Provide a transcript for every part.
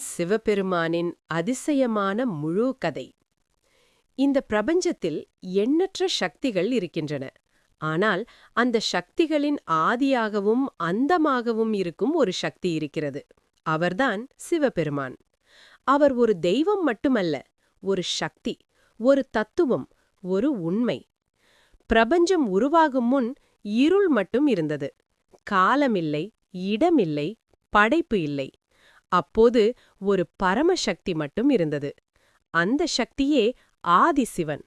சிவபெருமானின் அதிசயமான முழு கதை. இந்த பிரபஞ்சத்தில் எண்ணற்ற சக்திகள் இருக்கின்றன. ஆனால் அந்த சக்திகளின் ஆதியாகவும் அந்தமாகவும் இருக்கும் ஒரு சக்தி இருக்கிறது. அவர்தான் சிவபெருமான். அவர் ஒரு தெய்வம் மட்டுமல்ல, ஒரு சக்தி, ஒரு தத்துவம், ஒரு உண்மை. பிரபஞ்சம் உருவாகும் முன் இருள் மட்டும் இருந்தது. காலமில்லை, இடமில்லை, படைப்பு இல்லை. அப்போது ஒரு பரமசக்தி மட்டும் இருந்தது. அந்த சக்தியே ஆதிசிவன்.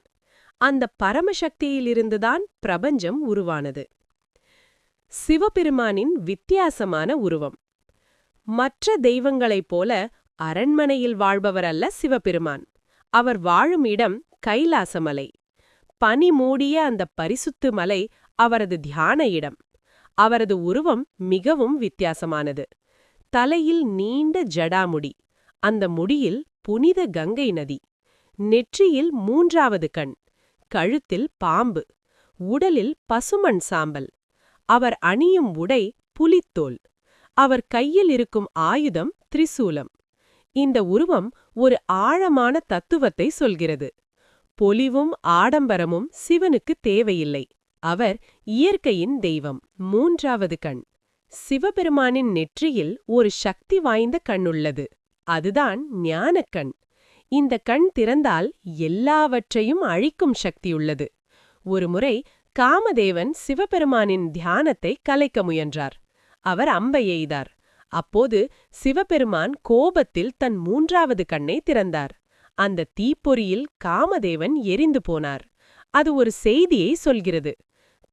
அந்த பரமசக்தியிலிருந்துதான் பிரபஞ்சம் உருவானது. சிவபெருமானின் வித்தியாசமான உருவம். மற்ற தெய்வங்களைப் போல அரண்மனையில் வாழ்பவர் அல்ல சிவபெருமான். அவர் வாழும் இடம் கைலாசமலை. பனி மூடிய அந்த பரிசுத்து மலை அவரது தியான இடம். அவரது உருவம் மிகவும் வித்தியாசமானது. தலையில் நீண்ட ஜடாமுடி, அந்த முடியில் புனித கங்கை நதி, நெற்றியில் 3வது கண், கழுத்தில் பாம்பு, உடலில் பசுமண் சாம்பல். அவர் அணியும் உடை புலித்தோல். அவர் கையில் இருக்கும் ஆயுதம் திரிசூலம். இந்த உருவம் ஒரு ஆழமான தத்துவத்தை சொல்கிறது. பொலிவும் ஆடம்பரமும் சிவனுக்கு தேவையில்லை. அவர் இயற்கையின் தெய்வம். 3வது கண். சிவபெருமானின் நெற்றியில் ஒரு சக்தி வாய்ந்த கண் உள்ளது. அதுதான் ஞானக்கண். இந்த கண் திறந்தால் எல்லாவற்றையும் அழிக்கும் சக்தியுள்ளது. ஒருமுறை காமதேவன் சிவபெருமானின் தியானத்தை கலைக்க முயன்றார். அவர் அம்பை எய்தார். அப்போது சிவபெருமான் கோபத்தில் தன் 3வது கண்ணை திறந்தார். அந்த தீப்பொறியில் காமதேவன் எரிந்து போனார். அது ஒரு செய்தியை சொல்கிறது.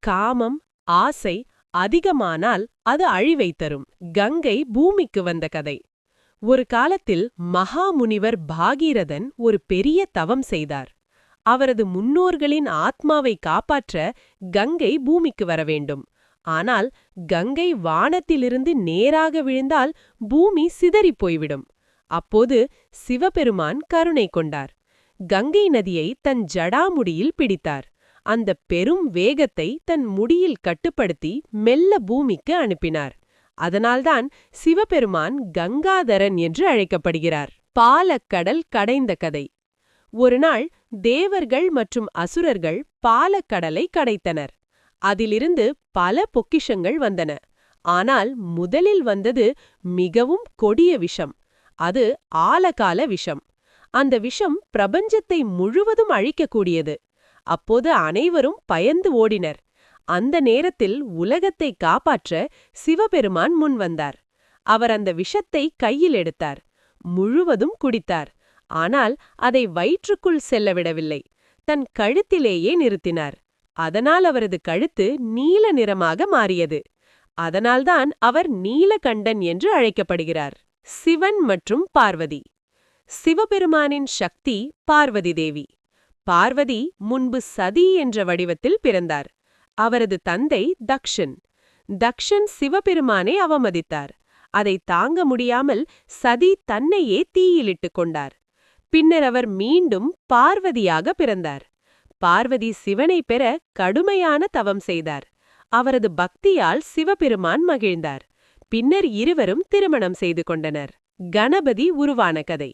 காமம், ஆசை அதிகமானால் அது அழிவை தரும். கங்கை பூமிக்கு வந்த கதை. ஒரு காலத்தில் மகாமுனிவர் பாகீரதன் ஒரு பெரிய தவம் செய்தார். அவரது முன்னோர்களின் ஆத்மாவை காப்பாற்ற கங்கை பூமிக்கு வர வேண்டும். ஆனால் கங்கை வானத்திலிருந்து நேராக விழுந்தால் பூமி சிதறிப் போய்விடும். அப்போது சிவபெருமான் கருணை கொண்டார். கங்கை நதியை தன் ஜடாமுடியில் பிடித்தார். அந்த பெரும் வேகத்தை தன் முடியில் கட்டுப்படுத்தி மெல்ல பூமிக்கு அனுப்பினார். அதனால்தான் சிவபெருமான் கங்காதரன் என்று அழைக்கப்படுகிறார். பாலக்கடல் கடைந்த கதை. ஒருநாள் தேவர்கள் மற்றும் அசுரர்கள் பாலக்கடலை கடைத்தனர். அதிலிருந்து பல பொக்கிஷங்கள் வந்தன. ஆனால் முதலில் வந்தது மிகவும் கொடிய விஷம். அது ஆலகால விஷம். அந்த விஷம் பிரபஞ்சத்தை முழுவதும் அழிக்கக்கூடியது. அப்போது அனைவரும் பயந்து ஓடினர். அந்த நேரத்தில் உலகத்தை காப்பாற்ற சிவபெருமான் முன்வந்தார். அவர் அந்த விஷத்தை கையில் எடுத்தார். முழுவதும் குடித்தார். ஆனால் அதை வயிற்றுக்குள் செல்லவிடவில்லை. தன் கழுத்திலேயே நிறுத்தினார். அதனால் அவரது கழுத்து நீல நிறமாக மாறியது. அதனால்தான் அவர் நீலகண்டன் என்று அழைக்கப்படுகிறார். சிவன் மற்றும் பார்வதி. சிவபெருமானின் சக்தி பார்வதி தேவி. பார்வதி முன்பு சதி என்ற வடிவத்தில் பிறந்தார். அவரது தந்தை தக்ஷன். தக்ஷன் சிவபெருமானை அவமதித்தார். அதை தாங்க முடியாமல் சதி தன்னையே தீயிலிட்டுக் கொண்டார். பின்னர் அவர் மீண்டும் பார்வதியாக பிறந்தார். பார்வதி சிவனை பெற கடுமையான தவம் செய்தார். அவரது பக்தியால் சிவபெருமான் மகிழ்ந்தார். பின்னர் இருவரும் திருமணம் செய்து கொண்டனர். கணபதி உருவான கதை.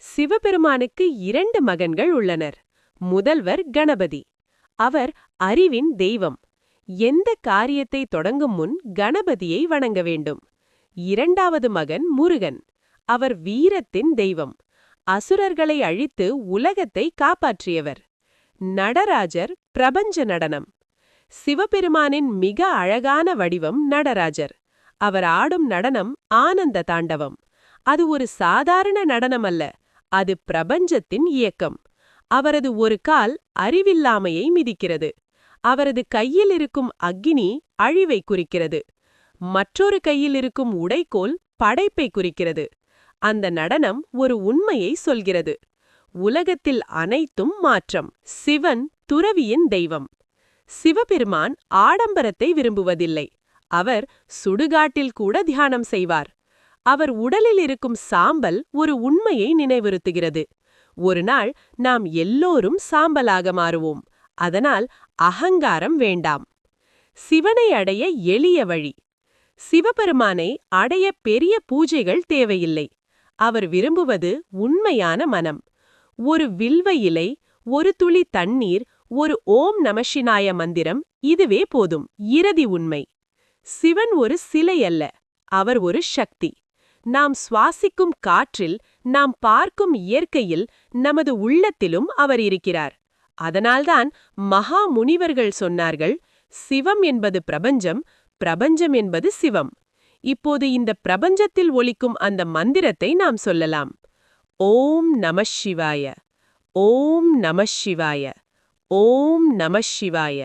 சிவபெருமானுக்கு 2 மகன்கள் உள்ளனர். முதல்வர் கணபதி. அவர் அறிவின் தெய்வம். எந்த காரியத்தை தொடங்கும் முன் கணபதியை வணங்க வேண்டும். 2வது மகன் முருகன். அவர் வீரத்தின் தெய்வம். அசுரர்களை அழித்து உலகத்தை காப்பாற்றியவர். நடராஜர் பிரபஞ்ச நடனம். சிவபெருமானின் மிக அழகான வடிவம் நடராஜர். அவர் ஆடும் நடனம் ஆனந்த தாண்டவம். அது ஒரு சாதாரண நடனம் அல்ல, அது பிரபஞ்சத்தின் இயக்கம். அவரது ஒரு கால் அறிவில்லாமையை மிதிக்கிறது. அவரது கையில் இருக்கும் அக்கினி அழிவை குறிக்கிறது. மற்றொரு கையில் இருக்கும் உடைக்கோல் படைப்பை குறிக்கிறது. அந்த நடனம் ஒரு உண்மையை சொல்கிறது. உலகத்தில் அனைத்தும் மாற்றம். சிவன் துறவியின் தெய்வம். சிவபெருமான் ஆடம்பரத்தை விரும்புவதில்லை. அவர் சுடுகாட்டில் கூட தியானம் செய்வார். அவர் உடலில் இருக்கும் சாம்பல் ஒரு உண்மையை நினைவுறுத்துகிறது. ஒரு நாள் நாம் எல்லோரும் சாம்பலாக மாறுவோம். அதனால் அகங்காரம் வேண்டாம். சிவனை அடைய எளிய வழி. சிவபெருமானை அடைய பெரிய பூஜைகள் தேவையில்லை. அவர் விரும்புவது உண்மையான மனம். ஒரு வில்வ இலை, ஒரு துளி தண்ணீர், ஒரு ஓம் நமசிவாய மந்திரம், இதுவே போதும். இறுதி உண்மை. சிவன் ஒரு சிலை அல்ல, அவர் ஒரு சக்தி. நாம் சுவாசிக்கும் காற்றில், நாம் பார்க்கும் இயற்கையில், நமது உள்ளத்திலும் அவர் இருக்கிறார். அதனால்தான் மகா முனிவர்கள் சொன்னார்கள், சிவம் என்பது பிரபஞ்சம், பிரபஞ்சம் என்பது சிவம். இப்போது இந்த பிரபஞ்சத்தில் ஒலிக்கும் அந்த மந்திரத்தை நாம் சொல்லலாம். ஓம் நமசிவாய, ஓம் நமசிவாய, ஓம் நமசிவாய.